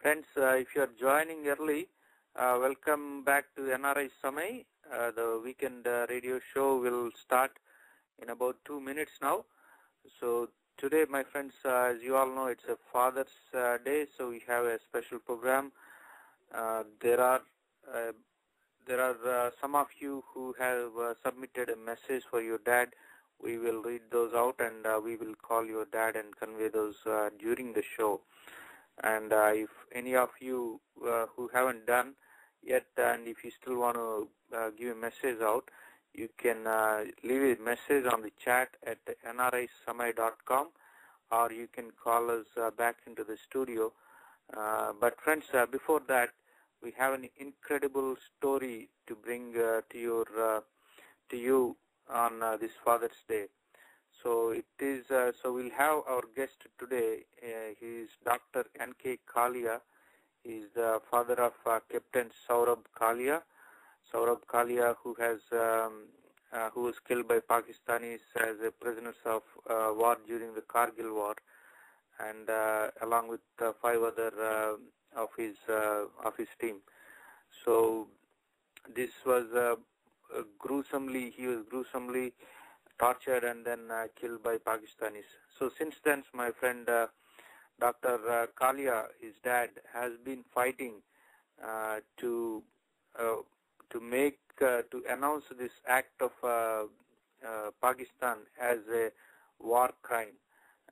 Friends, if you are joining early, welcome back to NRI Samay. The weekend radio show will start in about 2 minutes now. So today, my friends, as you all know, it's a Father's Day, so we have a special program. There are some of you who have submitted a message for your dad. We will read those out, and we will call your dad and convey those during the show. And if any of you who haven't done yet, and if you still want to give a message out, you can leave a message on the chat at nrisamay.com, or you can call us back into the studio. But friends, before that, we have an incredible story to bring to you on this Father's Day. So it is. So we'll have our guest today. He is Dr. N K Kalia. He is the father of Capt Saurabh Kalia. Saurabh Kalia, who was killed by Pakistanis as a prisoners of war during the Kargil War, and along with 5 other of his team. So this was he was gruesomely tortured and then killed by Pakistanis. So since then, my friend Dr. Kalia, his dad, has been fighting to announce this act of Pakistan as a war crime.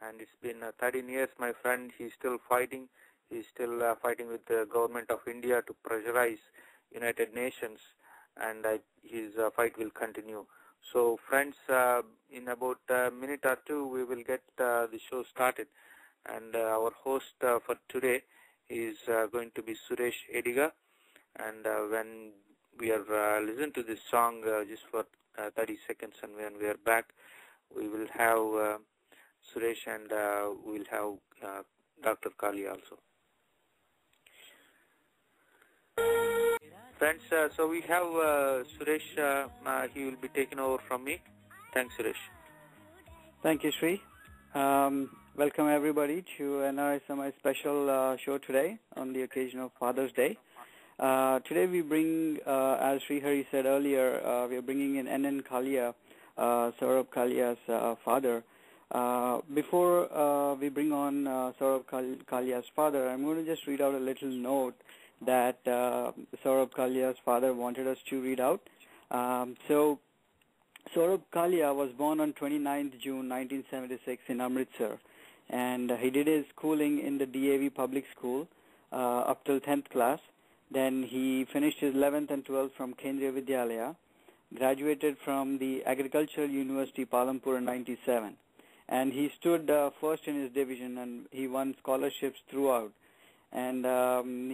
And it's been 13 years, my friend. He's still fighting. He's still fighting with the government of India to pressurize United Nations, and his fight will continue. So, friends, in about a minute or two, we will get the show started. And our host for today is going to be Suresh Ediga. And when we are listen to this song just for 30 seconds, and when we are back, we will have Suresh, and we will have Dr. Kalia also. Friends, so we have Suresh. He will be taking over from me. Thanks, Suresh. Thank you, Sri. Welcome everybody to NRI Samay special show today on the occasion of Father's Day. Today we bring, as Srihari said earlier, we are bringing in N Kalia, Saurabh Kalia's father. Before we bring on Saurabh Kalia's father, I'm going to just read out a little note that Saurabh Kalia's father wanted us to read out. So Saurabh Kalia was born on 29th June 1976 in Amritsar, and he did his schooling in the DAV public school up till 10th class. Then he finished his 11th and 12th from Kendriya Vidyalaya, graduated from the Agricultural University Palampur in 97, and he stood first in his division, and he won scholarships throughout. And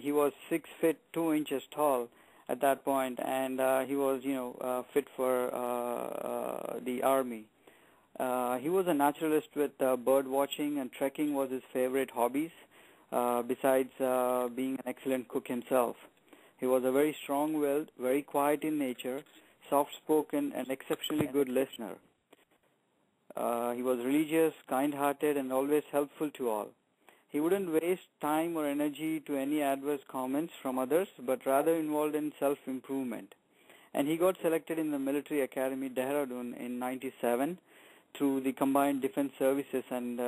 he was 6 feet 2 inches tall at that point, and he was, fit for the army. He was a naturalist with bird watching, and trekking was his favorite hobbies, besides being an excellent cook himself. He was a very strong-willed, very quiet in nature, soft-spoken, and exceptionally good listener. He was religious, kind-hearted, and always helpful to all. He wouldn't waste time or energy to any adverse comments from others, but rather involved in self-improvement. And he got selected in the Military Academy, Dehradun in 97 through the Combined Defense Services, and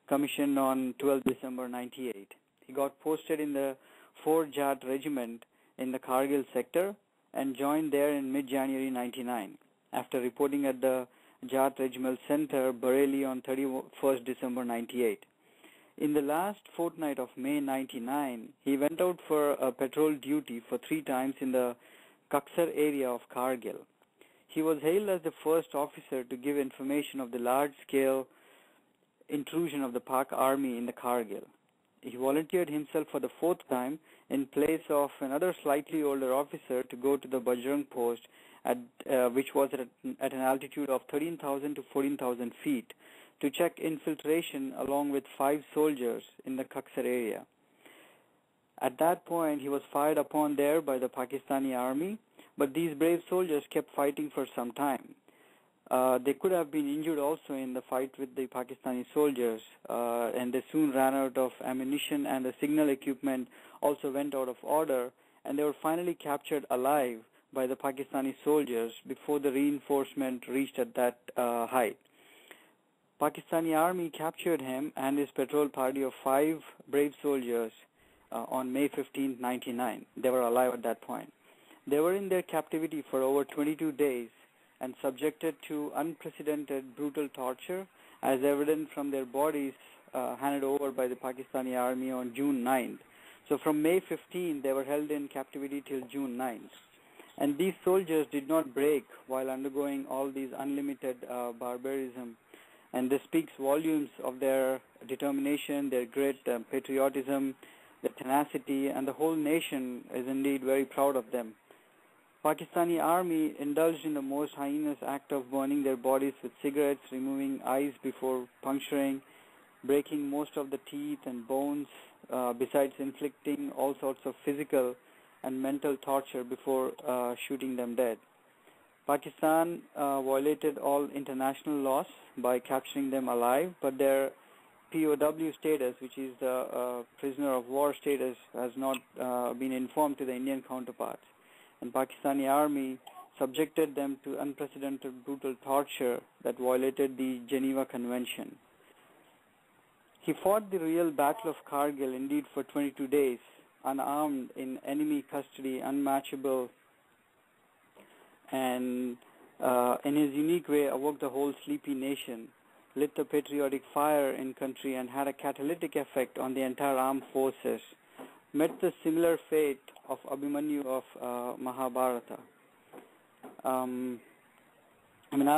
commissioned on 12 December 98. He got posted in the 4 Jat Regiment in the Kargil sector and joined there in mid-January 99 after reporting at the Jat Regimental Center, Bareilly on 31st December 98. In the last fortnight of May 99, he went out for a patrol duty for 3 times in the Kaksar area of Kargil. He was hailed as the first officer to give information of the large-scale intrusion of the Pak army in the Kargil. He volunteered himself for the 4th time in place of another slightly older officer to go to the Bajrang post, which was at an altitude of 13,000 to 14,000 feet, to check infiltration along with 5 soldiers in the Kaksar area. At that point, he was fired upon there by the Pakistani army, but these brave soldiers kept fighting for some time. They could have been injured also in the fight with the Pakistani soldiers, and they soon ran out of ammunition, and the signal equipment also went out of order, and they were finally captured alive by the Pakistani soldiers before the reinforcement reached at that height. Pakistani army captured him and his patrol party of 5 brave soldiers on May 15, 1999. They were alive at that point. They were in their captivity for over 22 days and subjected to unprecedented brutal torture, as evident from their bodies handed over by the Pakistani army on June 9th. So from May 15, they were held in captivity till June 9th. And these soldiers did not break while undergoing all these unlimited barbarism. And this speaks volumes of their determination, their grit, patriotism, their tenacity, and the whole nation is indeed very proud of them. Pakistani army indulged in the most heinous act of burning their bodies with cigarettes, removing eyes before puncturing, breaking most of the teeth and bones, besides inflicting all sorts of physical and mental torture before shooting them dead. Pakistan violated all international laws by capturing them alive, but their POW status, which is the prisoner of war status, has not been informed to the Indian counterparts. And Pakistani army subjected them to unprecedented brutal torture that violated the Geneva Convention. He fought the real Battle of Kargil indeed for 22 days, unarmed, in enemy custody, unmatchable, and in his unique way awoke the whole sleepy nation, lit the patriotic fire in country, and had a catalytic effect on the entire armed forces, met the similar fate of Abhimanyu of Mahabharata. I'm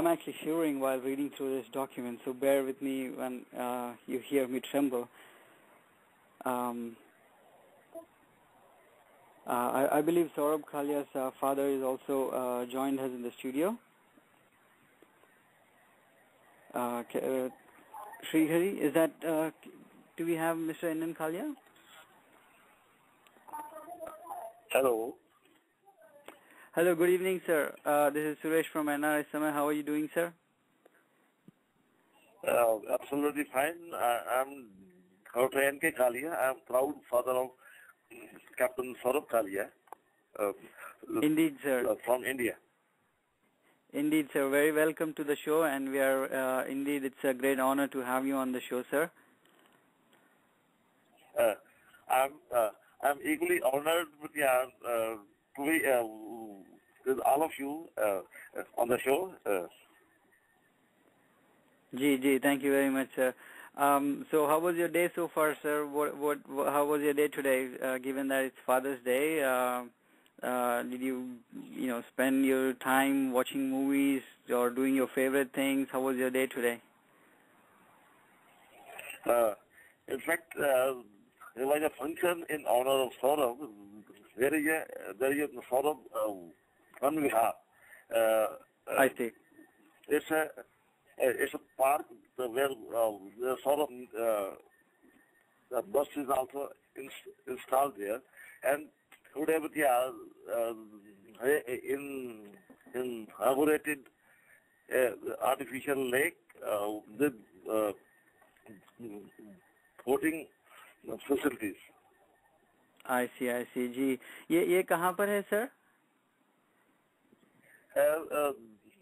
actually shivering while reading through this document, so bear with me when you hear me tremble. I believe Saurabh Kalia's father is also joined us in the studio. Srihari, is that, do we have Mr. N Kalia? Hello. Hello, good evening, sir. This is Suresh from NRI Samay. How are you doing, sir? Absolutely fine. I'm Capt N K Kalia. I'm proud father of Captain Saurabh Kalia. Indeed, sir. From India. Indeed, sir. Very welcome to the show, and we are indeed. It's a great honor to have you on the show, sir. I'm equally honored with to be with all of you on the show. Ji, thank you very much, sir. So, how was your day so far, sir? How was your day today? Given that it's Father's Day, did you spend your time watching movies or doing your favorite things? How was your day today? In fact, there was a function in honor of Saurabh. There is a Saurabh on behalf. I see. It's a park where the Saurabh the bus is also installed there, and today in inaugurated artificial lake with boating facilities. I see. जी, ये कहाँ पर है, sir?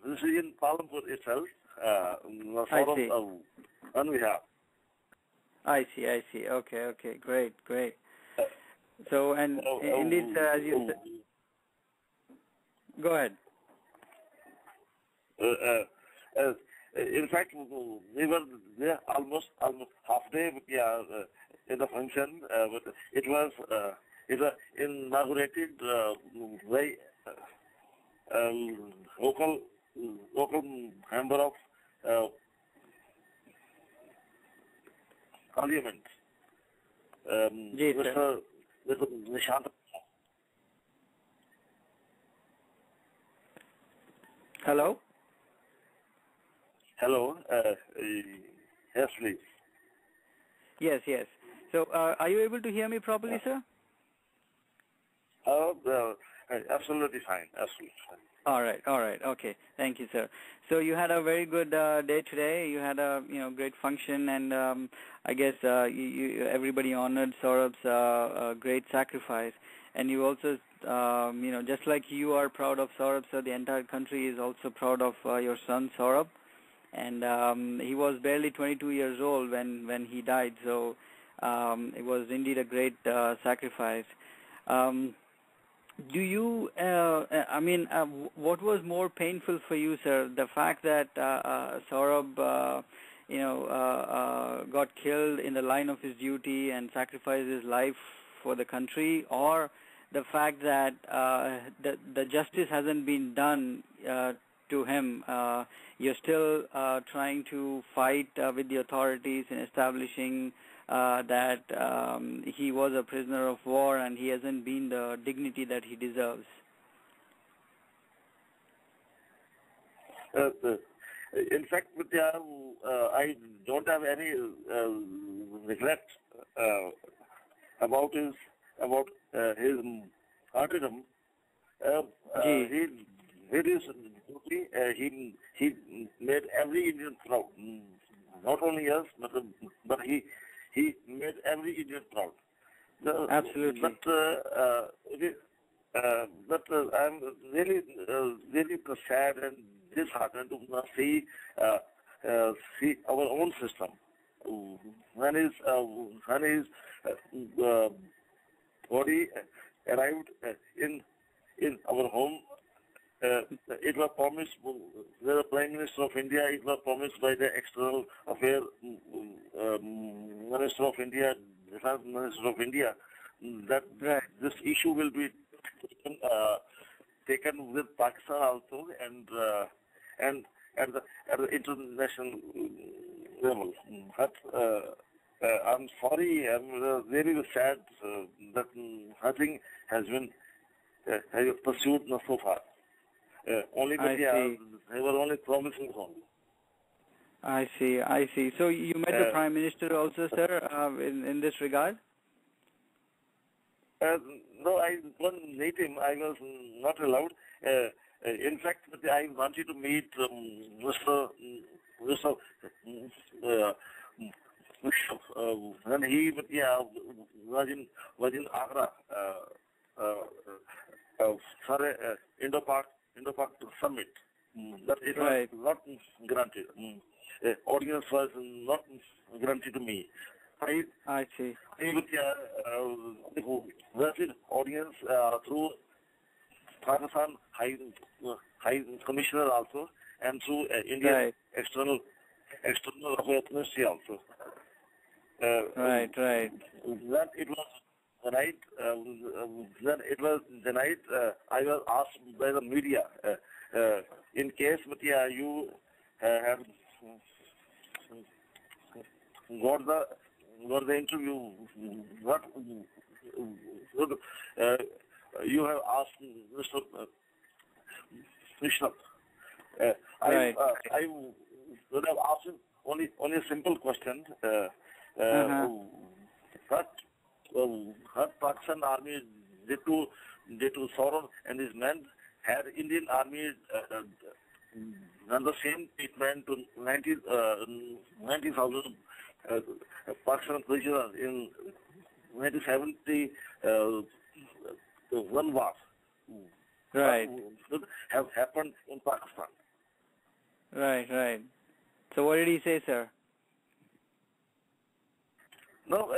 This is in Palampur itself. I see. On behalf. I see. Okay, great. So, and indeed, sir, as you said, go ahead. In fact, we were there almost half day in the function, but it was inaugurated by local member of Parliament, Mr. Nishant. Hello? Hello. Yes, please. Yes. So, are you able to hear me properly, sir? Absolutely fine. All right, okay. Thank you, sir. So you had a very good day today. You had a great function, and I guess everybody honored Saurabh's great sacrifice. And you also, just like you are proud of Saurabh, sir, the entire country is also proud of your son Saurabh. And he was barely 22 years old when he died. So it was indeed a great sacrifice. Do you, what was more painful for you, sir? The fact that Saurabh, got killed in the line of his duty and sacrificed his life for the country, or the fact that the justice hasn't been done to him? You're still trying to fight with the authorities in establishing that he was a prisoner of war and he hasn't been the dignity that he deserves. In fact, I don't have any regret about his martyrdom. He did his duty. He made every Indian proud. Not only us, but he made every Indian proud. Absolutely. But I'm really sad and disheartened to see our own system. When his body arrived in our home, it was promised by the Prime Minister of India, it was promised by the External Affairs Minister of India, Defense Minister of India, that this issue will be taken with Pakistan also and at the international level. But I'm sorry, I'm very sad that nothing has been pursued so far. Only they were only promising only. I see. So you met the Prime Minister also, sir, in this regard? No, I couldn't meet him. I was not allowed. In fact, I wanted to meet Mr. When he was in Agra for Indo-Pak summit. That it was not granted. Audience was not granted to me. I see. I granted audience through Pakistan High Commissioner also, and through Indian External Affairs Ministry also. Right. That it was denied. Then it was denied. I was asked by the media, in case, you have got the interview. What you have asked Mr. Krishna. I would have asked him only a simple question. What Pakistan army did to Saurabh and his men? Had Indian army done the same treatment to 90,000 Pakistan prisoners in 1971 war? Right. Should have happened in Pakistan. Right. So what did he say, sir? No,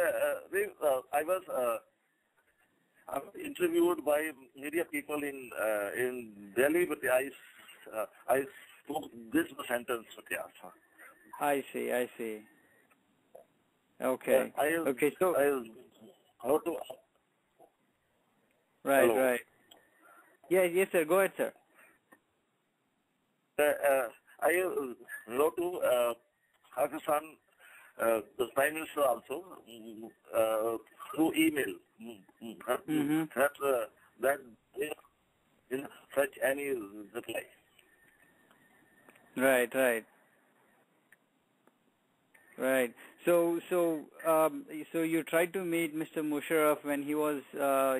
I was interviewed by media people in Delhi, but I spoke this sentence. I see. Okay. So. How to? Right. Hello. Right. Yes, sir. Go ahead, sir. I wrote to Pakistan, the Prime Minister also, through email, that in such any reply. Right. So you tried to meet Mr. Musharraf when he was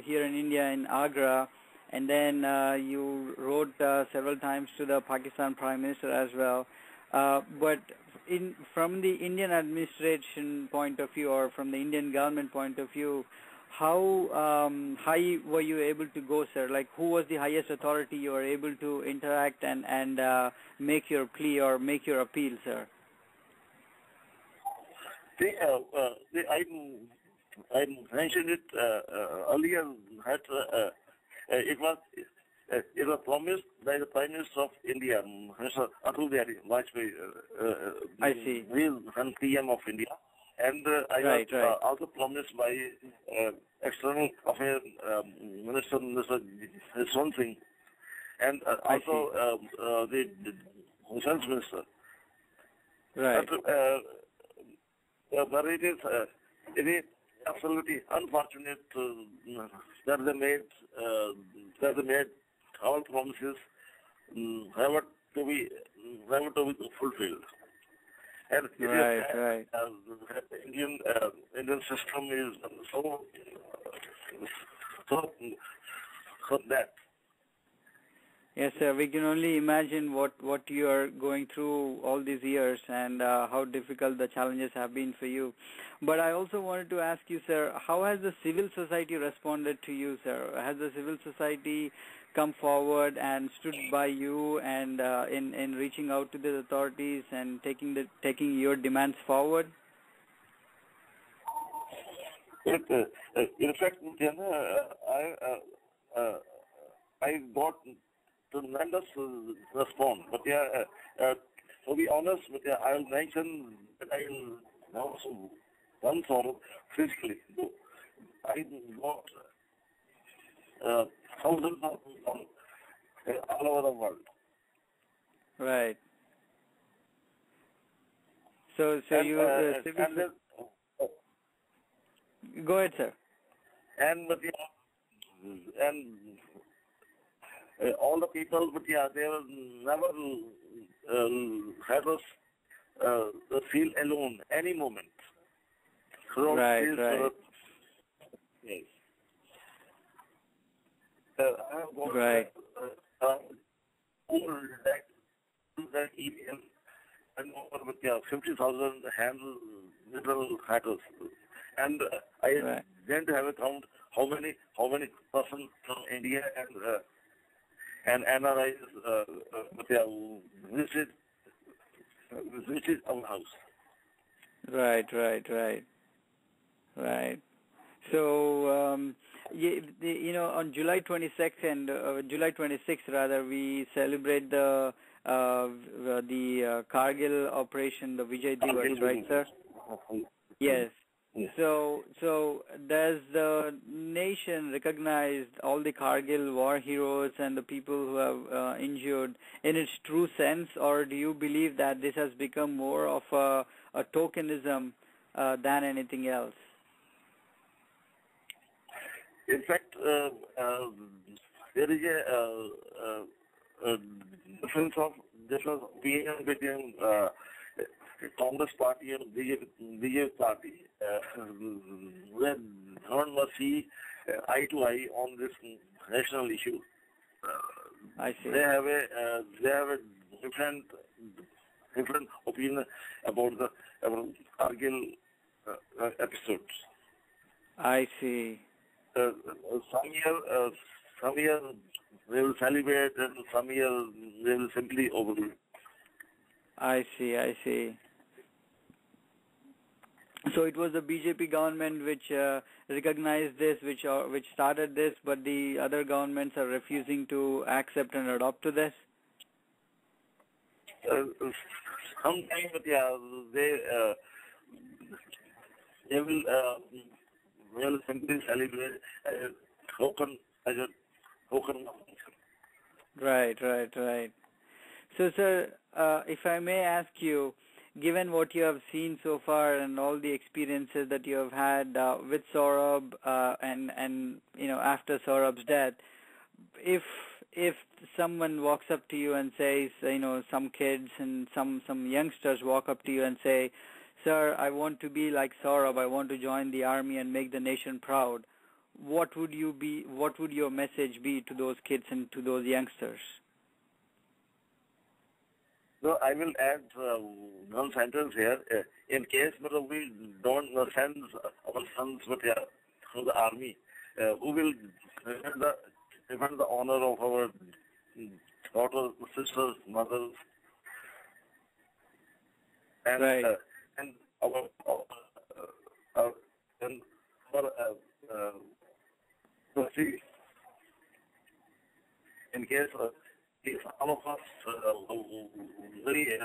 here in India in Agra, and then you wrote several times to the Pakistan Prime Minister as well. But from the Indian administration point of view, or from the Indian government point of view, how high were you able to go, sir? Like, who was the highest authority you were able to interact and make your plea or make your appeal, sir? I mentioned it earlier that it was promised by the Prime Minister of India, Mr. Atluri, I see. Real PM of India, and I was also promised by External Affairs Minister, Mr. Swan Singh, and also the Defense Minister. Right. But it is absolutely unfortunate that they made all promises never to be fulfilled. And right. The Indian system is so that. Yes, sir. We can only imagine what you are going through all these years and how difficult the challenges have been for you. But I also wanted to ask you, sir, how has the civil society responded to you, sir? Has the civil society come forward and stood by you and in reaching out to the authorities and taking your demands forward? In fact, I got tremendous response. But to be honest, I will mention that I will also one sort physically. I got thousands of people all over the world. Right. So you go ahead, sir. And all the people, they will never have us feel alone any moment. Right. Yes. I have got that email and over with 50,000 handwritten letters, and I didn't have a count how many persons from India and NRIs visited our house. Right. So, on July 26th, rather, we celebrate the Kargil operation, the Vijay Diwas, right, sir? Yes. So does the nation recognize all the Kargil war heroes and the people who have injured in its true sense, or do you believe that this has become more of a tokenism than anything else? In fact, there is a difference of opinion between Congress party and BJP party. When one must see eye to eye on this national issue. I see. They have a different opinion about the Kargil episodes. I see. Some years they will celebrate, and some years they will simply overlook. I see. So it was the BJP government which recognized this, which started this, but the other governments are refusing to accept and adopt to this? Sometimes, they will simply celebrate as a token. Right. So, sir, if I may ask you, given what you have seen so far and all the experiences that you have had with Saurabh and after Saurabh's death, if someone walks up to you and says, some kids and some youngsters walk up to you and say, "Sir, I want to be like Saurabh. I want to join the army and make the nation proud," what would your message be to those kids and to those youngsters? So I will add one sentence here. In case we don't send our sons to the army, who will defend the honor of our daughters, sisters, mothers, and right. And our in case if all of us very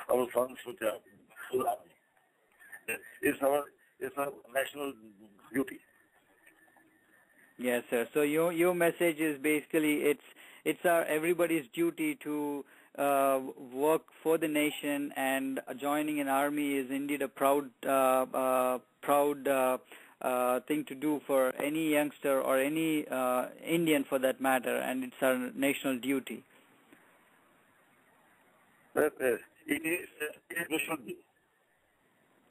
our sons would it's our national duty. Yes, sir. So your message is basically it's our everybody's duty to work for the nation, and joining an army is indeed a proud thing to do for any youngster or any Indian for that matter, and it's our national duty. It should be.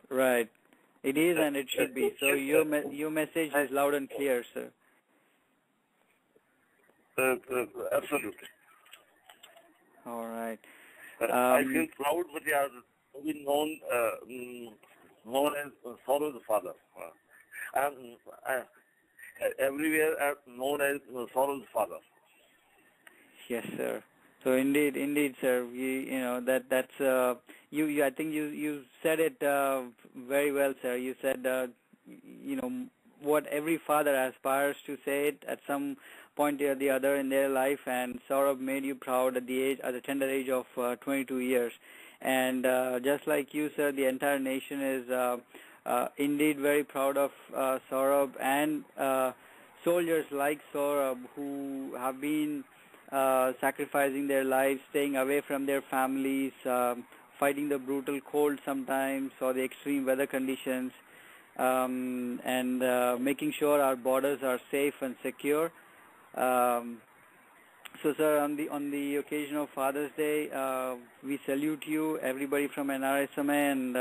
Right. It is, and it should be. So your message is loud and clear, sir. Absolutely. All right. I feel proud, but they are known as Saurabh the Father. Everywhere are known as Saurabh the Father. Yes, sir. So indeed, sir. That's you. I think you said it very well, sir. You said what every father aspires to say it at some point or the other in their life, and Saurabh made you proud at the tender age of 22 years. And just like you, sir, the entire nation is indeed very proud of Saurabh and soldiers like Saurabh who have been sacrificing their lives, staying away from their families, fighting the brutal cold sometimes or the extreme weather conditions, and making sure our borders are safe and secure. So, sir, on the occasion of Father's Day, we salute you, everybody from NRI Samay and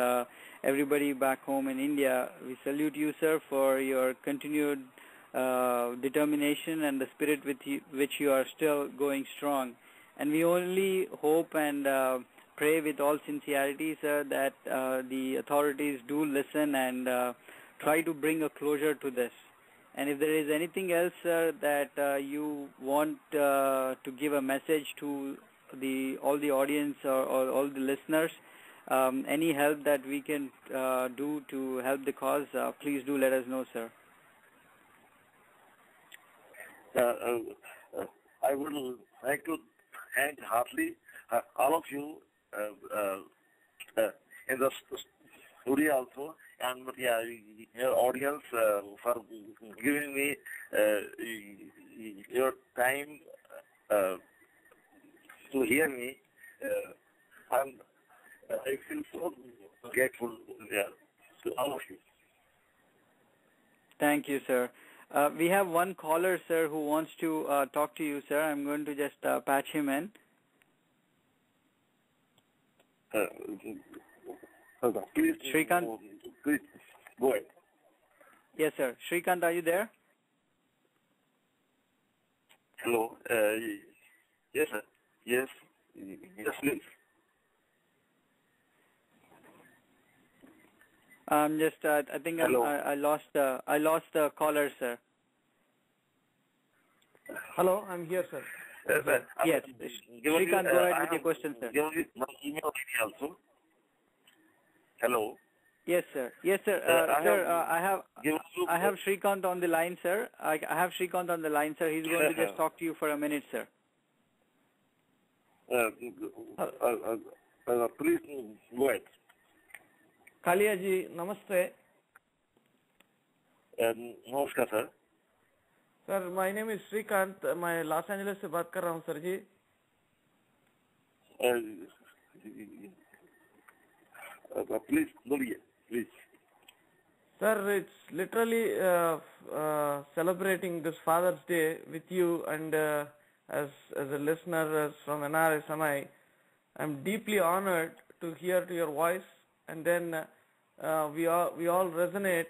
everybody back home in India. We salute you, sir, for your continued determination and the spirit with which you are still going strong. And we only hope and pray with all sincerity, sir, that the authorities do listen and try to bring a closure to this. And if there is anything else, sir, that you want to give a message to all the audience or all the listeners, any help that we can do to help the cause, please do let us know, sir. I would like to thank heartily all of you in the studio also, and your audience for giving me your time to hear me. I feel so grateful to all of you. Thank you, sir. We have one caller, sir, who wants to talk to you, sir. I'm going to just patch him in. Please, Shrikant? Please, go ahead. Yes, sir. Shrikant, are you there? Hello. Yes, sir. Yes. Yes, please. Just, I think I lost the caller, sir. Hello, I'm here, sir. Yes. Shrikant, go ahead with your question, sir. Give me my email ID also. Hello. Yes, sir. Yes, sir. I have Shrikant on the line, sir. I have Shrikant on the line, sir. He's going to just talk to you for a minute, sir. Please go ahead. Kalia ji, namaste. Namaskar, sir. Sir, my name is Shrikant. मैं Los Angeles से बात कर रहा हूँ, sir ji. Please, बोलिए, please. Sir, it's literally celebrating this Father's Day with you, and as a listener from NRI Samay, I'm deeply honored to hear to your voice, and then we all resonate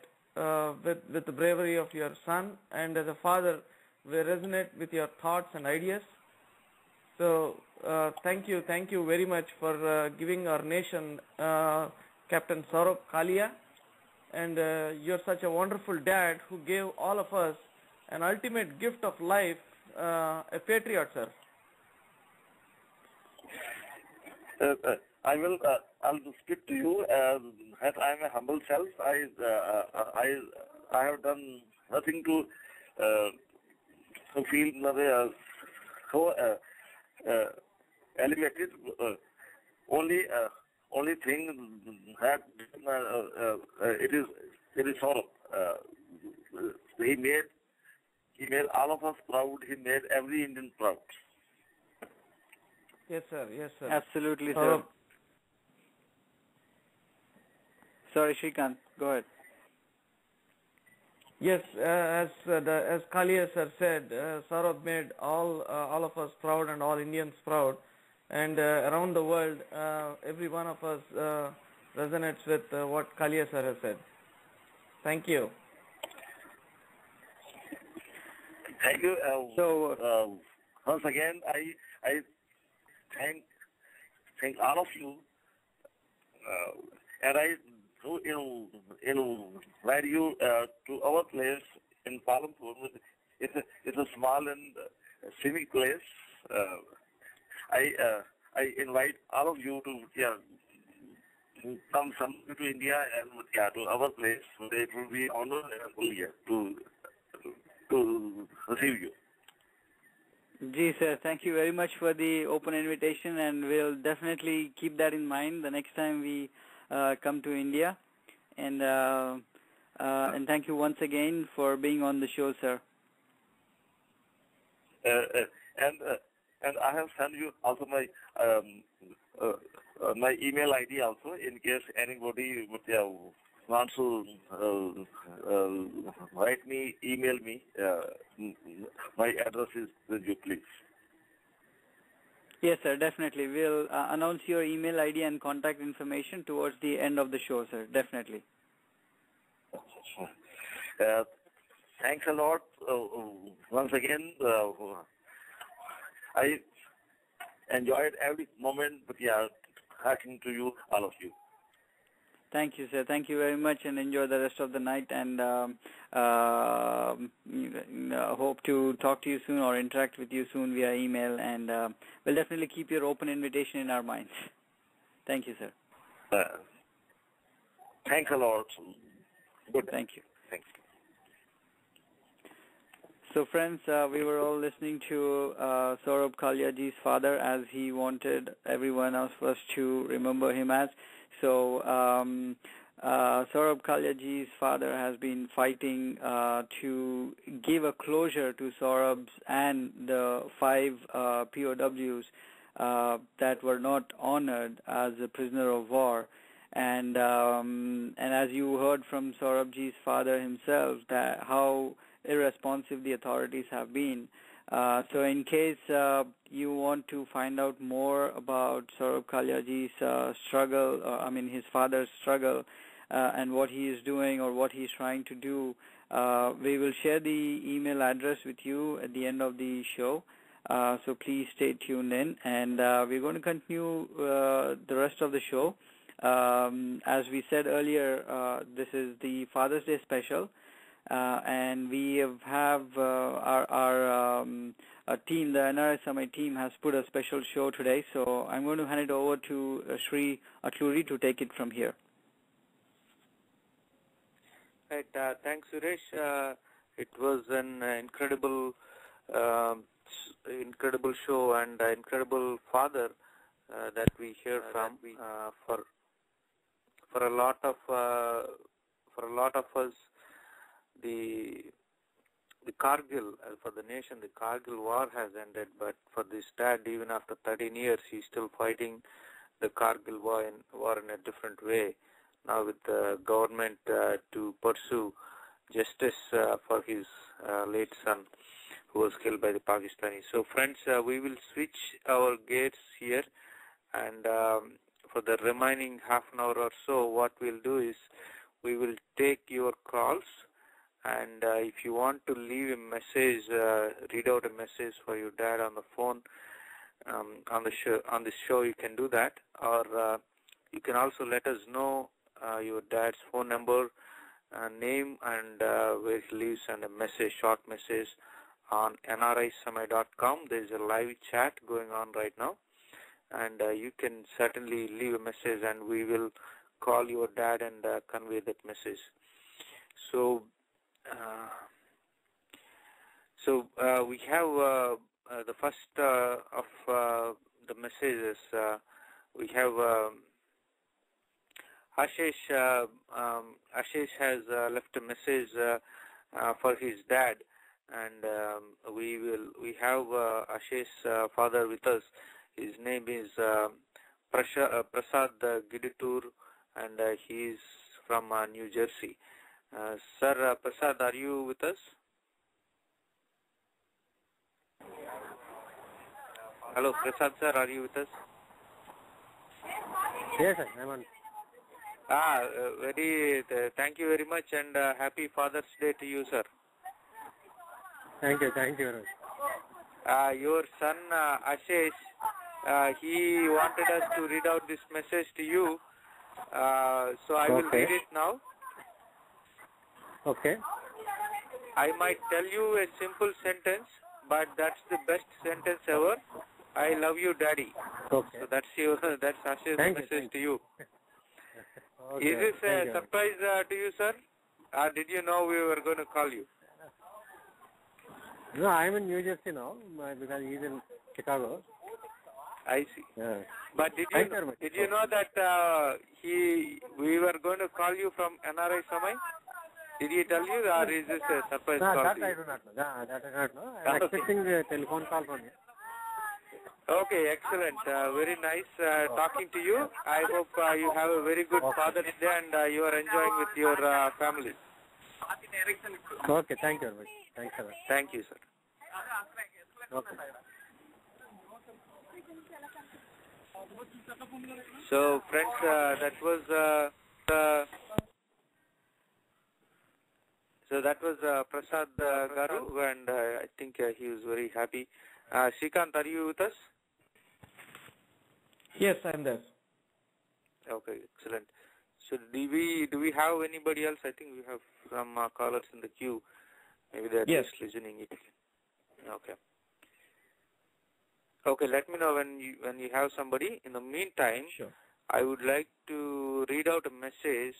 with the bravery of your son, and as a father, we resonate with your thoughts and ideas. So thank you very much for giving our nation Captain Saurabh Kalia, and you're such a wonderful dad who gave all of us an ultimate gift of life, a patriot, sir. I'll speak to you as I'm a humble self. I have done nothing to feel so elevated. Only thing that it is Saurabh. He made all of us proud. He made every Indian proud. Yes, sir. Yes, sir. Absolutely, sir. Sorry, Shrikant, go ahead. Yes, as Kalia sir said, Saurabh made all of us proud and all Indians proud, and around the world, every one of us resonates with what Kalia sir has said. Thank you. Thank you. Once again, I thank all of you, and I invite you to our place in Palampur. It's a small and scenic place. I invite all of you to come to India and to our place. It will be honor and to receive you. Ji, sir, thank you very much for the open invitation, and we'll definitely keep that in mind the next time we come to India. And thank you once again for being on the show, sir. And I have sent you also my email ID also, in case anybody wants to write me, email me. My address is with you, please. Yes, sir, definitely. We'll announce your email ID and contact information towards the end of the show, sir. Definitely. Thanks a lot. Once again, I enjoyed every moment, but talking to you, all of you. Thank you, sir. Thank you very much, and enjoy the rest of the night, and hope to talk to you soon or interact with you soon via email, and we'll definitely keep your open invitation in our minds. Thank you, sir. Thanks a lot. Good. Thank you. Thanks. So, friends, we were all listening to Saurabh Kalia ji's father, as he wanted everyone of us to remember him as. So, Saurabh Kalia ji's father has been fighting to give a closure to Saurabh's and the 5 POWs that were not honored as a prisoner of war. And as you heard from Saurabh ji's father himself, that how irresponsive the authorities have been. So in case you want to find out more about Saurabh Kalia ji's struggle, his father's struggle, and what he is doing or what he is trying to do, we will share the email address with you at the end of the show. So please stay tuned in, and we're going to continue the rest of the show. As we said earlier, this is the Father's Day special. And we have our team, the NRI Samay team, has put a special show today. So I'm going to hand it over to Sri Atluri to take it from here. Right. Thanks, Suresh. It was an incredible show and incredible father that we heard from. For a lot of us. The Kargil, for the nation, the Kargil war has ended, but for this dad, even after 13 years, he's still fighting the Kargil war in a different way. Now with the government to pursue justice for his late son who was killed by the Pakistani. So friends, we will switch our gears here, and for the remaining half an hour or so, what we'll do is we will take your calls, and if you want to leave a message, read out a message for your dad on the phone on this show, you can do that, or you can also let us know your dad's phone number, name, and where he lives, and a message, short message on nrisamay.com. There's a live chat going on right now, and you can certainly leave a message, and we will call your dad and convey that message. So, we have the first of the messages. We have Ashish. Ashish has left a message for his dad, and we have Ashish's father with us. His name is Prasad Giditur, and he is from New Jersey. Sir, Prasad, are you with us? Hello, Prasad sir, are you with us? Yes, sir, I'm on. Thank you very much, and happy Father's Day to you, sir. Thank you very much. Your son Ashish, he wanted us to read out this message to you, so I will read it now. Okay. I might tell you a simple sentence, but that's the best sentence ever. I love you, Daddy. Okay. So that's Ashish's message to you. Okay. Is this a surprise to you, sir? Did you know we were going to call you? No, I'm in New Jersey now because he's in Chicago. I see. Yeah. But did you know that we were going to call you from NRI Samay? Did he tell you, or is this a surprise call? That I do not know. That I do not know. I'm expecting a telephone call from you. Okay, excellent. Very nice talking to you. I hope you have a very good Father's Day, and you are enjoying with your family. Okay, thank you very much. Thanks a lot. Thank you, sir. Okay. So, friends, that was Prasad Garu, and I think he was very happy. Shrikant, are you with us? Yes, I'm there. Okay, excellent. So, do we have anybody else? I think we have some callers in the queue. Maybe they're just listening it. Okay. Okay, let me know when you have somebody. In the meantime, sure. I would like to read out a message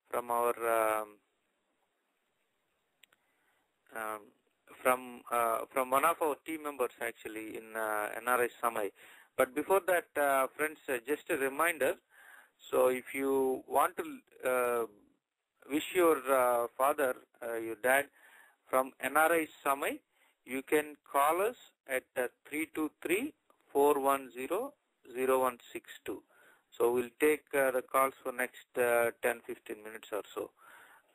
from our from one of our team members actually in NRI Samay. But before that, friends, just a reminder. So if you want to wish your father, your dad, from NRI Samay, you can call us at 323-410-0162. So we'll take the calls for next 10-15 minutes or so.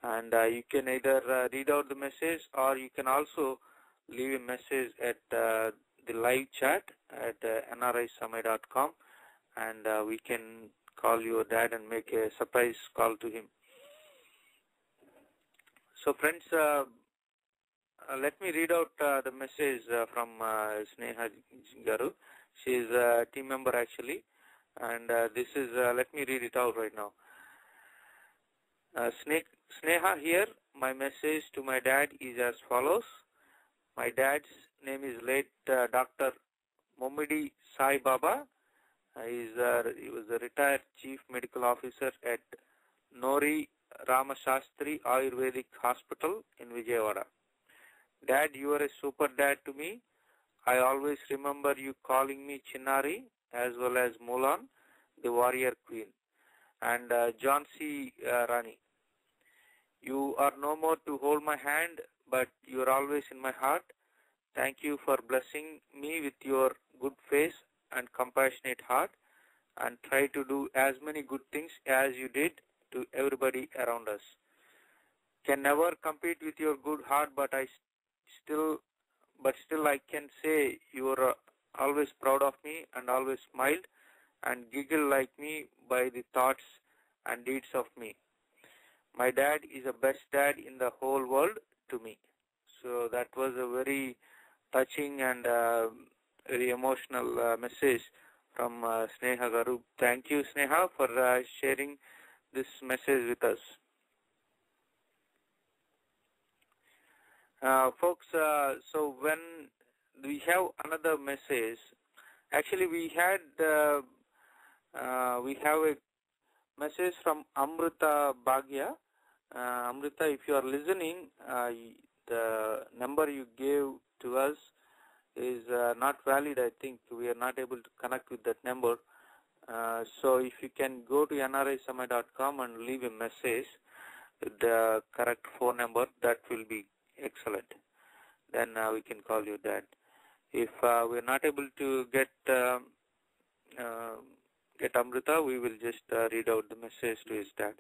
And you can either read out the message, or you can also leave a message at the live chat at nrisamay.com, and we can call your dad and make a surprise call to him. So friends, let me read out the message from Sneha Garu. She is a team member actually, and this is, let me read it out right now. Sneha here, my message to my dad is as follows. My dad's name is late Dr. Momidi Sai Baba. He was a retired chief medical officer at Nori Ramashastri Ayurvedic Hospital in Vijayawada. Dad, you are a super dad to me. I always remember you calling me Chinnari as well as Mulan, the warrior queen, and Jhansi Rani. You are no more to hold my hand, but you are always in my heart. Thank you for blessing me with your good face and compassionate heart, and try to do as many good things as you did to everybody around us. Can never compete with your good heart, but still I can say you are always proud of me and always smiled and giggle like me by the thoughts and deeds of me. My dad is the best dad in the whole world to me. So that was a very touching and very emotional message from Sneha Garu. Thank you, Sneha, for sharing this message with us. Folks, so when we have another message, actually we have a message from Amrita Bhagya. Amrita, if you are listening, the number you gave to us is not valid. I think we are not able to connect with that number. So if you can go to nrisamay.com and leave a message with the correct phone number, that will be excellent. Then we can call you dad. If we are not able to get Amrita, we will just read out the message to his dad.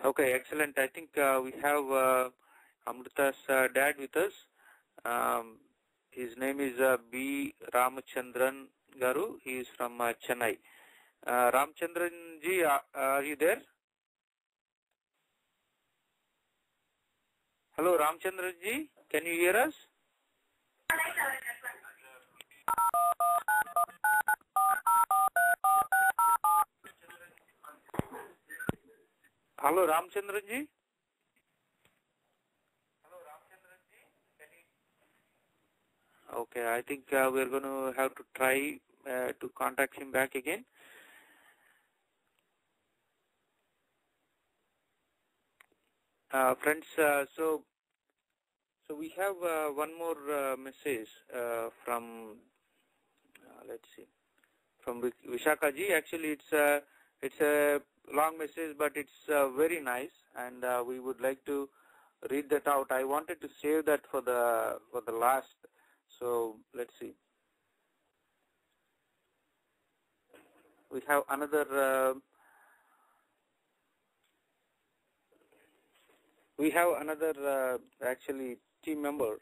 Okay, excellent. I think we have Amrita's dad with us. His name is B. Ramachandran Garu. He is from Chennai. Ramachandran ji, are you there? Hello, Ramachandran ji. Can you hear us? Hello, Ramachandran ji. Okay, I think we're going to have to try to contact him back again. Friends, so we have one more message from let's see, from Vishaka ji. Actually, it's a long message, but it's very nice, and we would like to read that out. I wanted to save that for the last. So let's see. We have another. Actually team member,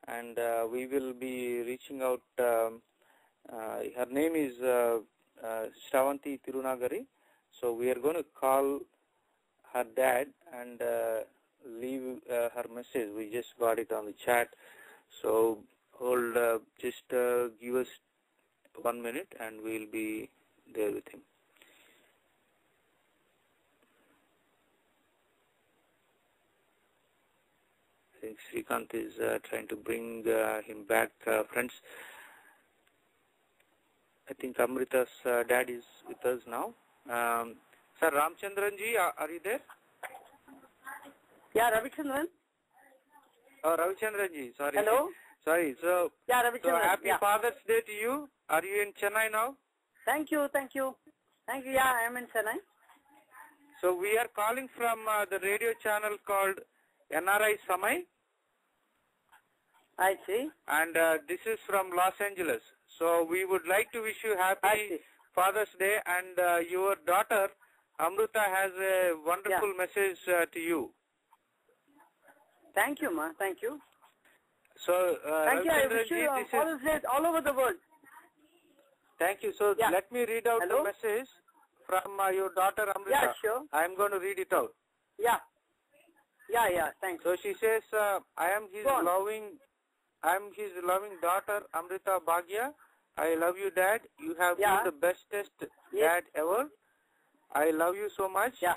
and we will be reaching out. Her name is Shravanti Tirunagari. So we are going to call her dad and leave her message. We just got it on the chat. So hold, just give us 1 minute and we'll be there with him. I think Srikanth is trying to bring him back. Friends, I think Amrita's dad is with us now. Sir Ramchandran ji, are you there? Yeah, Ravichandran. Oh, Ravichandran ji, sorry. Hello. Sorry. So, yeah, Ravichandran. So happy Father's Day to you. Are you in Chennai now? Thank you. Yeah, I am in Chennai. So we are calling from the radio channel called NRI Samay. I see. And this is from Los Angeles. So we would like to wish you happy Father's Day, and your daughter Amrita has a wonderful message to you. Thank you, ma. Thank you. So, thank you. I wish you Father's Day all over the world. Thank you. So let me read out the message from your daughter Amrita. Yeah, sure. I am going to read it out. Yeah. Thanks. So she says, I am his loving daughter Amrita Bhagya. I love you, Dad. You have been the bestest dad ever. I love you so much. Yeah.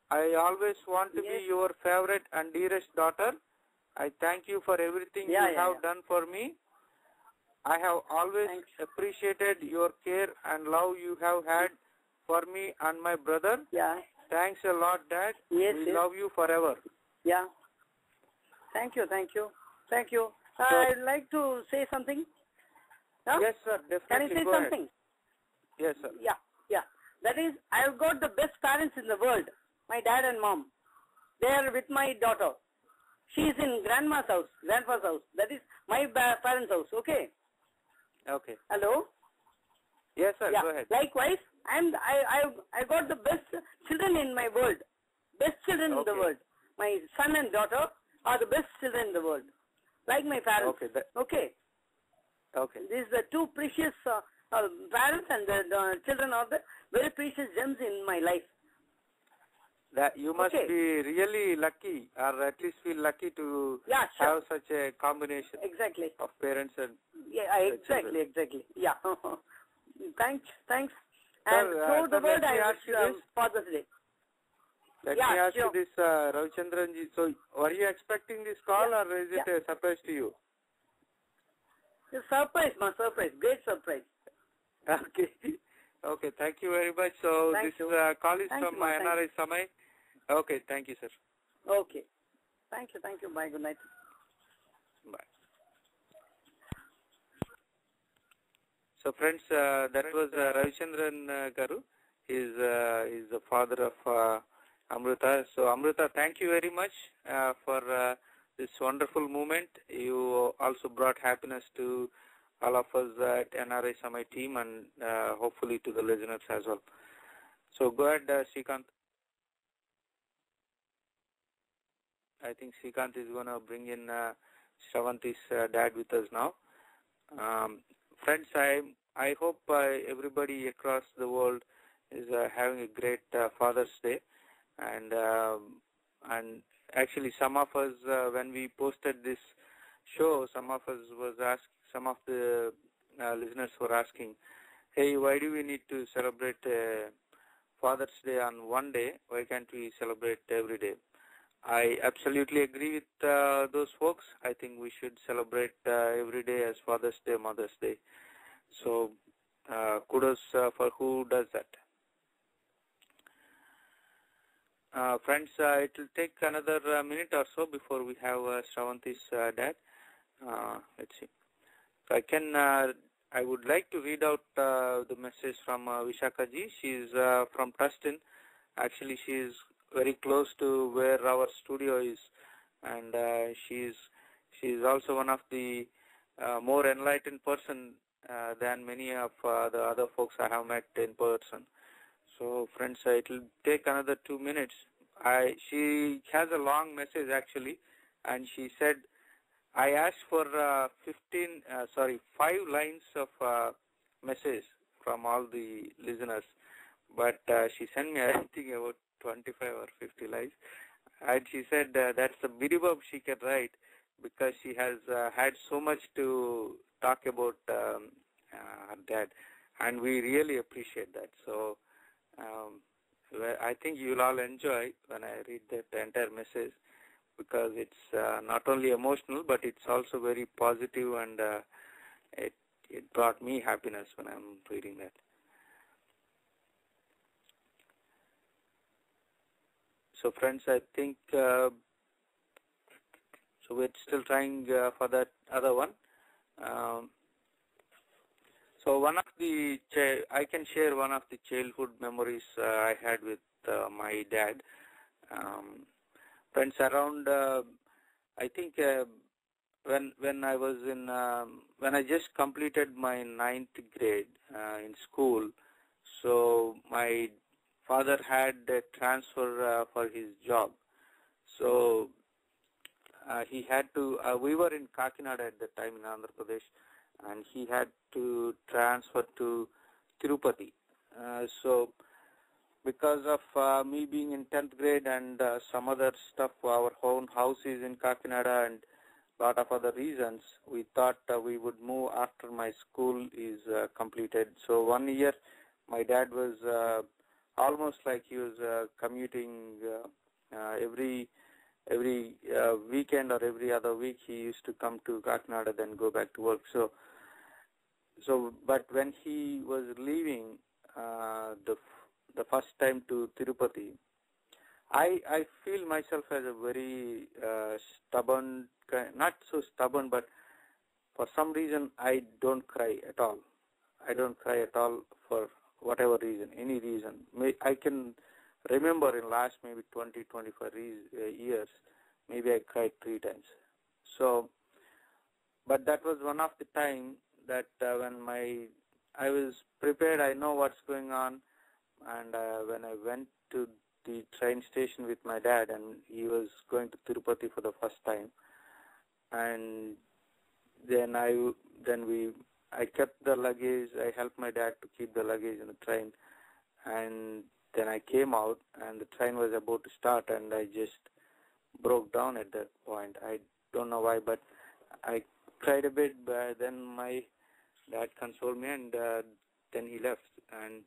I always want to be your favorite and dearest daughter. I thank you for everything you have done for me. I have always appreciated your care and love you have had for me and my brother. Yeah. Thanks a lot, Dad. We love you forever. Yeah. Thank you. I'd like to say something. No? Yes, sir. Definitely. Can I say something? Ahead. Yes, sir. Yeah. That is, I've got the best parents in the world. My dad and mom. They are with my daughter. She is in grandpa's house. That is my parents' house. Okay. Okay. Hello. Yes, sir. Go ahead. Likewise, I got the best children in my world. Best children in the world. My son and daughter are the best children in the world. Like my parents. Okay. Okay. Okay. These are two precious parents, and the children are the very precious gems in my life. That you must Okay. be really lucky, or at least feel lucky to Yeah, sure. have such a combination Exactly. of parents and Yeah, exactly. Yeah. Thanks. And Sir, through the let world, me I ask wish you this. Father's Day. Let Yeah, me ask sure. you this, Ravichandranji. So, were you expecting this call, Yeah. or is it a surprise to you? It's a surprise, great surprise. Okay. Okay, thank you very much. So, Thank this you. call is Thank from you, ma. Thank NRI Samay. Okay, thank you, sir. Okay. Thank you. Bye. Good night. Bye. So, friends, that was Ravichandran Garu. He's the father of Amrita. So, Amrita, thank you very much for this wonderful moment. You also brought happiness to all of us at NRI Samay team, and hopefully to the listeners as well. So, go ahead, Srikanth. I think Srikanth is going to bring in Shravanti's dad with us now. Friends, I hope everybody across the world is having a great Father's Day, and actually some of us when we posted this show, some of the listeners were asking, hey, why do we need to celebrate Father's Day on one day? Why can't we celebrate every day? I absolutely agree with those folks. I think we should celebrate every day as Father's Day, Mother's Day. So kudos for who does that. Friends, it will take another minute or so before we have Shravanti's dad. Let's see. So I would like to read out the message from Vishaka ji. She's from Tustin. Actually, she is very close to where our studio is, and she's also one of the more enlightened person than many of the other folks I have met in person. So, friends, it will take another 2 minutes. She has a long message actually, and she said, I asked for 5 lines of message from all the listeners, but she sent me, I think, about 25 or 50 lines, and she said that's the minimum she can write because she has had so much to talk about her dad, and we really appreciate that. So I think you'll all enjoy when I read that entire message, because it's not only emotional, but it's also very positive, and it brought me happiness when I'm reading that. So, friends, I think so we're still trying for that other one. So one of the I can share one of the childhood memories I had with my dad. Friends, around I think when I was in when I just completed my 9th grade in school, so my father had a transfer for his job. So he had to. We were in Kakinada at the time in Andhra Pradesh, and he had to transfer to Tirupati. So because of me being in 10th grade and some other stuff, our own house is in Kakinada and a lot of other reasons, we thought we would move after my school is completed. So 1 year my dad was almost like he was commuting every weekend or every other week. He used to come to Kakinada, then go back to work. So but when he was leaving the first time to Tirupati, I feel myself as a very stubborn, not so stubborn, but for some reason I don't cry at all. I don't cry at all for whatever reason, any reason. I can remember in last maybe 20, 25 years, maybe I cried 3 times. So, but that was one of the time that when I was prepared, I know what's going on, and when I went to the train station with my dad, and he was going to Tirupati for the first time, and then then I kept the luggage. I helped my dad to keep the luggage in the train, and then I came out, and the train was about to start, and I just broke down at that point. I don't know why, but I cried a bit, but then my dad consoled me, and then he left, and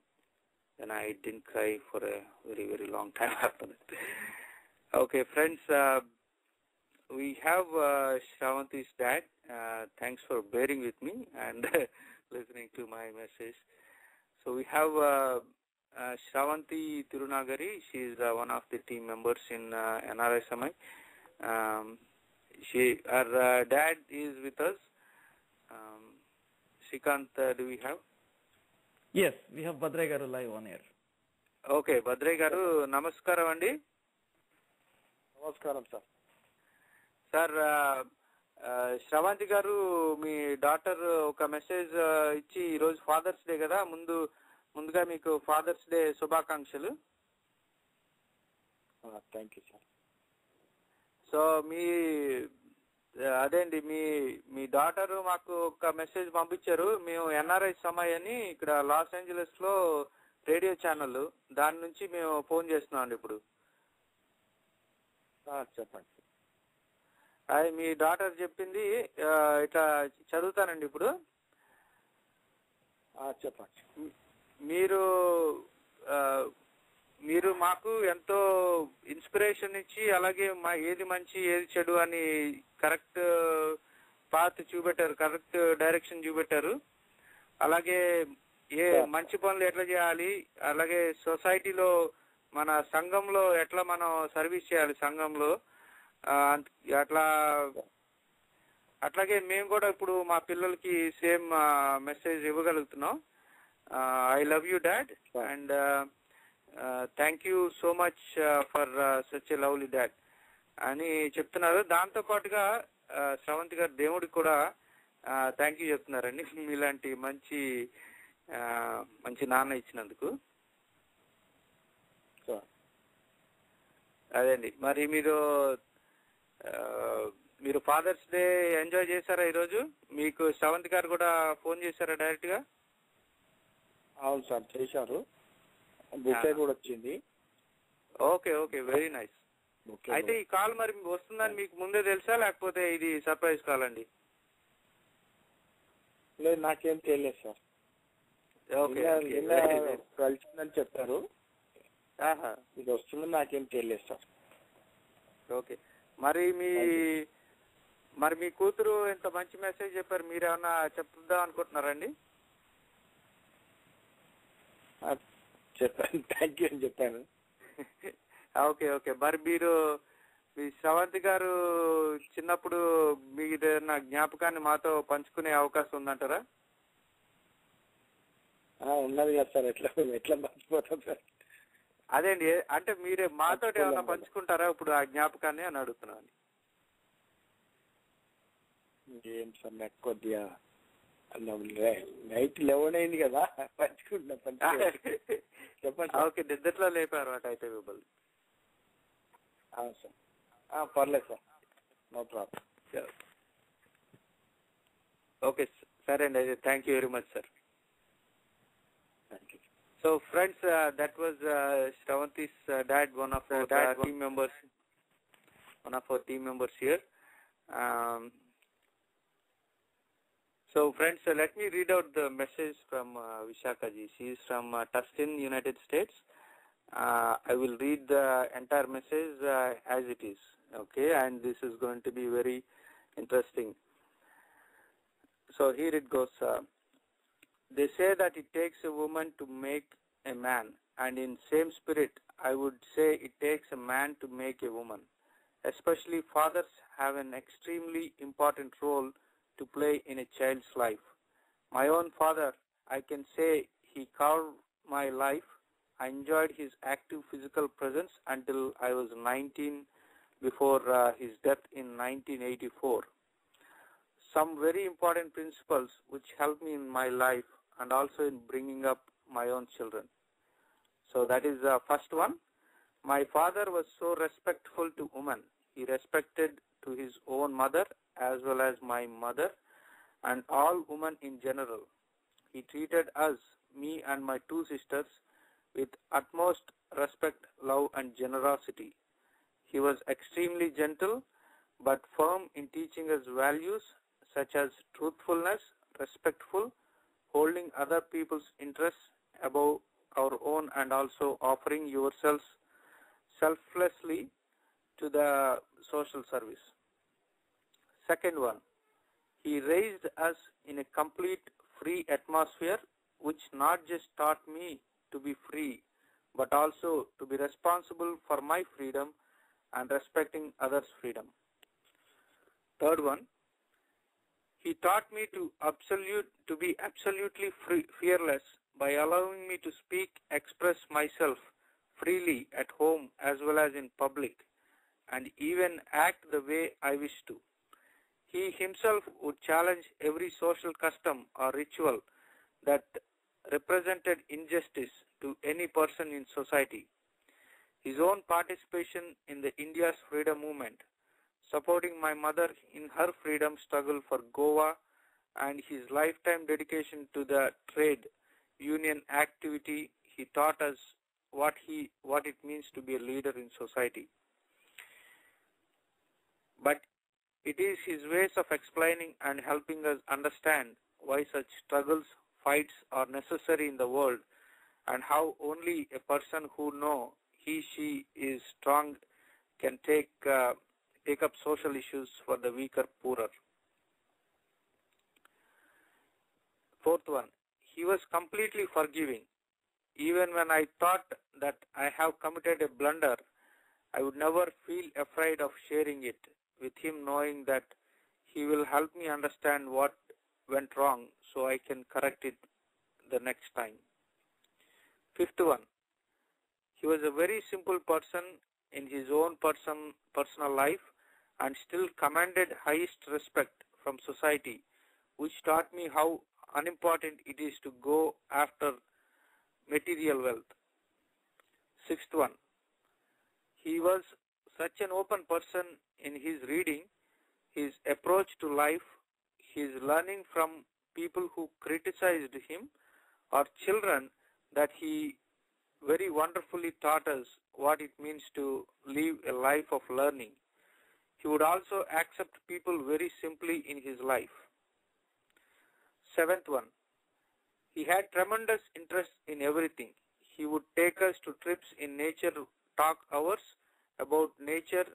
then I didn't cry for a very, very long time after that. Okay, friends, we have Shravanti's dad. Thanks for bearing with me and listening to my message. So we have Shravanti Tirunagari. She is one of the team members in NRI Samay. Her dad is with us. Shrikant, do we have? Yes, we have Badrai Garu live on air. Okay, Badrai Garu, namaskaram andi. Namaskaram, sir. Sir, Sravanthi గారు మీ daughter ఒక message ఇచ్చి ఈరోజు fathers day కదా, ముందుగా మీకు fathers day శుభాకాంక్షలు. Thank you sir. So అదేండి మీ daughter మాకు ఒక మెసేజ్ పంపించారు. మేము ఎన్ఆర్ఐ సమయ్ అని ఇక్కడ లాస్ ఏంజలస్ లో రేడియో ఛానల్, దాని నుంచి మేము ఫోన్ చేస్తున్నాం అండి ఇప్పుడు. చెప్పండి. అది మీ డాటర్ చెప్పింది, ఇట్లా చదువుతానండి ఇప్పుడు. చెప్పండి. మీరు మాకు ఎంతో ఇన్స్పిరేషన్ ఇచ్చి, అలాగే ఏది మంచి ఏది చెడు అని కరెక్ట్ పాత్ చూపెట్టారు, కరెక్ట్ డైరెక్షన్ చూపెట్టారు. అలాగే ఏ మంచి పనులు ఎట్లా చేయాలి, అలాగే సొసైటీలో మన సంఘంలో ఎట్లా మనం సర్వీస్ చేయాలి సంఘంలో, అట్లాగే మేము కూడా ఇప్పుడు మా పిల్లలకి సేమ్ మెసేజ్ ఇవ్వగలుగుతున్నాం. I love you dad and thank you so much for such a lovely dad అని చెప్తున్నారు. దాంతో పాటుగా శ్రవంతి గారు దేవుడికి కూడా థ్యాంక్ యూ చెప్తున్నారండి, మీలాంటి మంచి నాన్న ఇచ్చినందుకు. అదేండి, మరి మీరు ఫాదర్స్ డే ఎంజాయ్ చేశారా ఈరోజు? మీకు శ్రవంతి గారు కూడా ఫోన్ చేశారా డైరెక్ట్ గా? అవును సార్, చేశారు. బుకే కూడా వచ్చింది. Okay okay, very nice. అయితే ఈ కాల్ మరి వస్తుందని మీకు ముందే తెలుసా, లేకపోతే ఇది సర్ప్రైజ్ కాల్ అండి? లేదు, నాకేం తెలియదు సార్. కలిసిందని చెప్పారు, ఇది వస్తుందని నాకేం తెలియదు సార్. ఓకే, మరి మీ కూతురు ఎంత మంచి మెసేజ్ చెప్పారు, మీరేమన్నా చెప్దాం అనుకుంటున్నారండి? చెప్పాను, థ్యాంక్ యూ అని చెప్పాను. ఓకే ఓకే, మరి మీ శ్రవంతి గారు చిన్నప్పుడు మీరేదన్నా జ్ఞాపకాన్ని మాతో పంచుకునే అవకాశం ఉందంటారా? ఉన్నది కదా సార్, ఎట్లా మర్చిపోతాం సార్. అదేండి, అంటే మీరే మాతో ఏమన్నా పంచుకుంటారా ఇప్పుడు ఆ జ్ఞాపకాన్ని అని అడుగుతున్నాను. ఏం సార్, నాకు కొద్దిగా నైట్ 11 అయింది కదా, పంచుకుంటున్నా. చెప్పండి. ఓకే, నిద్రలో లేపారు అటైతే మిమ్మల్ని. అవును సార్, పర్లేదు సార్, నో ప్రాబ్లం. ఓకే, సరే అండి, అయితే thank you very much sir. Thank you. So friends, that was Shravanti's dad, one of our team members here. So friends, let me read out the message from Vishaka ji. She is from Tustin, United States. I will read the entire message as it is, okay, and this is going to be very interesting. So here it goes. They say that it takes a woman to make a man, and in same spirit, I would say it takes a man to make a woman. Especially fathers have an extremely important role to play in a child's life. My own father, I can say he carved my life. I enjoyed his active physical presence until I was 19 before his death in 1984. Some very important principles which helped me in my life and also in bringing up my own children. So that is the first one. My father was so respectful to women. He respected to his own mother as well as my mother. and all women in general. He treated us, me and my two sisters, with utmost respect, love, and generosity. He was extremely gentle but firm in teaching us values such as truthfulness, respectful, holding other people's interests above our own, and also offering yourselves selflessly to the social service. Second one, he raised us in a complete free atmosphere, which not just taught me to be free, but also to be responsible for my freedom and respecting others' freedom. Third one, he taught me to be absolutely fearless by allowing me to speak, express myself freely at home as well as in public, and even act the way I wish to. He himself would challenge every social custom or ritual that represented injustice to any person in society. His own participation in the India's freedom movement, supporting my mother in her freedom struggle for Goa, and his lifetime dedication to the trade union activity, he taught us what it means to be a leader in society. But it is his ways of explaining and helping us understand why such struggles, fights are necessary in the world, and how only a person who knows she is strong can take up social issues for the weaker, poorer. Fourth one, he was completely forgiving. Even when I thought that I have committed a blunder, I would never feel afraid of sharing it with him, knowing that he will help me understand what went wrong so I can correct it the next time. Fifth one, he was a very simple person in his own personal life and still commanded highest respect from society, which taught me how unimportant it is to go after material wealth. Sixth one, he was such an open person in his reading, his approach to life, his learning from people who criticized him or children, that he very wonderfully taught us what it means to live a life of learning. He would also accept people very simply in his life. Seventh one, he had tremendous interest in everything. He would take us to trips in nature talk hours about nature,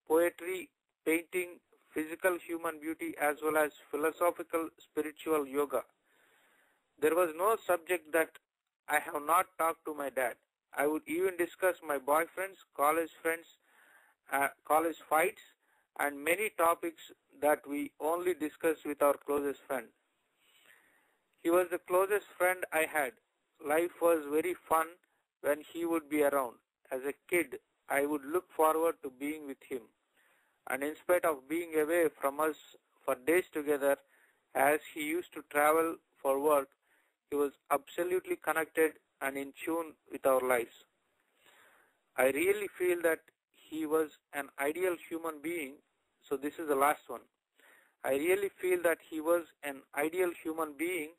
poetry, painting, physical human beauty, as well as philosophical, spiritual yoga. There was no subject that I have not talked to my dad. I would even discuss my boyfriends, college friends, college fights, and many topics that we only discuss with our closest friend. He was the closest friend I had. Life was very fun when he would be around. As a kid, I would look forward to being with him. And in spite of being away from us for days together, as he used to travel for work, he was absolutely connected and in tune with our lives. I really feel that he was an ideal human being. So this is the last one. I really feel that he was an ideal human being,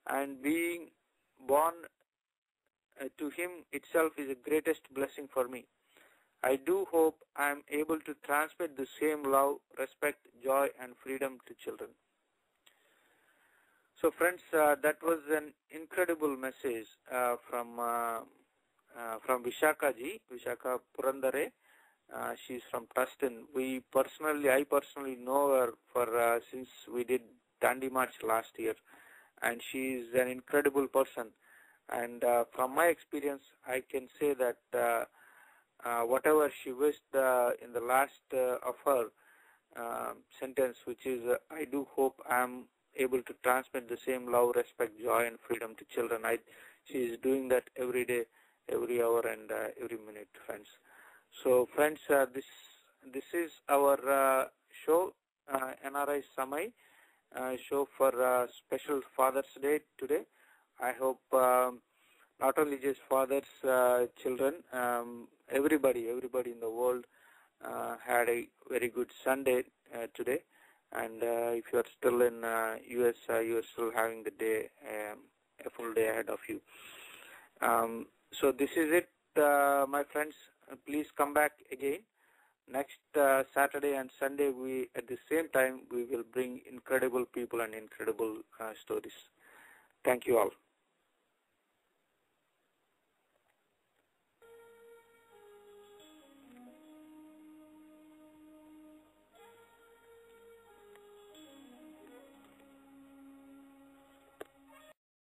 and being born to him itself is the greatest blessing for me. I do hope I am able to transmit the same love, respect, joy, and freedom to children. So friends, that was an incredible message from Vishakha ji, Vishakha Purandare. She's from Tustin. I personally know her for since we did Dandi March last year, and she is an incredible person. And from my experience, I can say that whatever she wished in the last of her sentence, which is, I do hope I am able to transmit the same love, respect, joy, and freedom to children. She is doing that every day, every hour, and every minute, friends. So, friends, this is our show, NRI Samay, show for special Father's Day today. I hope not only just fathers, children, everybody in the world had a very good Sunday today. And if you are still in US, you are still having the day, a full day ahead of you. So this is it, my friends. Please come back again. Next Saturday and Sunday, at the same time, we will bring incredible people and incredible stories. Thank you all.